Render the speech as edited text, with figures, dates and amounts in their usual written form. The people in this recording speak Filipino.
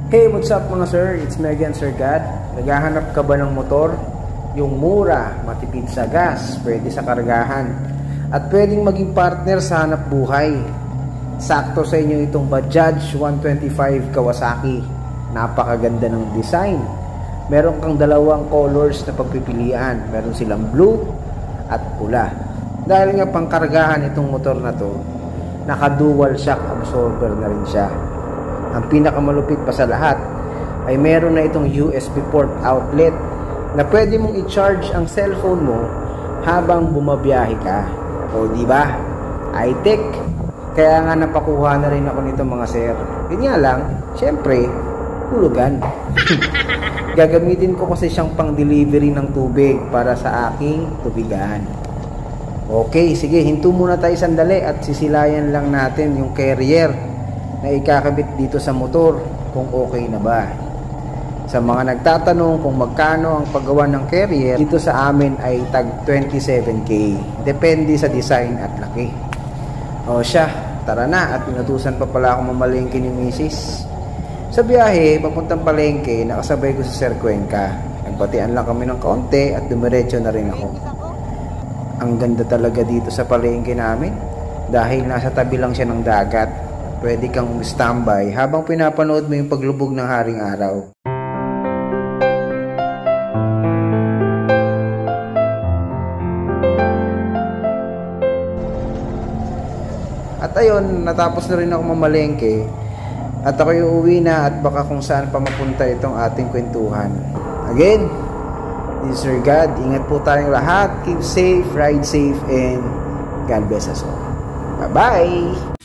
Hey, what's up mga sir? It's me again, Sir God. Naghahanap ka ba ng motor? Yung mura, matipid sa gas, pwede sa kargahan, at pwedeng maging partner sa hanap buhay. Sakto sa inyo itong Bajaj 125 Kawasaki. Napakaganda ng design. Meron kang dalawang colors na pagpipilian. Meron silang blue at pula. Dahil nga pangkargahan itong motor na to, naka-dual shock absorber na rin siya. Ang pinakamalupit pa sa lahat ay meron na itong USB port outlet na pwede mong i-charge ang cellphone mo habang bumabiyahe ka. O di ba? High-tech. Kaya nga napakuha na rin ako nito mga sir. Yun nga lang, syempre, hulugan. Gagamitin ko kasi siyang pang-delivery ng tubig para sa aking tubigan. Okay, sige, hinto muna tayo sandali at sisilayan lang natin yung carrier na ikakabit dito sa motor kung okay na ba. Sa mga nagtatanong kung magkano ang paggawa ng carrier, dito sa amin ay tag 27K. Depende sa design at laki. O siya, tara na, at pinutusan pa pala ako mamalengke ni Mrs. Sa biyahe, papuntang palengke, nakasabay ko sa Sir Cuenca. Nagbatian lang kami ng kaunti at dumiretso na rin ako. Ang ganda talaga dito sa palengke namin dahil nasa tabi lang siya ng dagat. Pwede kang standby habang pinapanood mo yung paglubog ng haring araw. At ayun, natapos na rin ako mamalengke at ako'y uuwi na at baka kung saan pa mapunta itong ating kwentuhan. Again, this is Sir God. Ingat po tayong lahat. Keep safe, ride safe, and God bless us all. Bye-bye!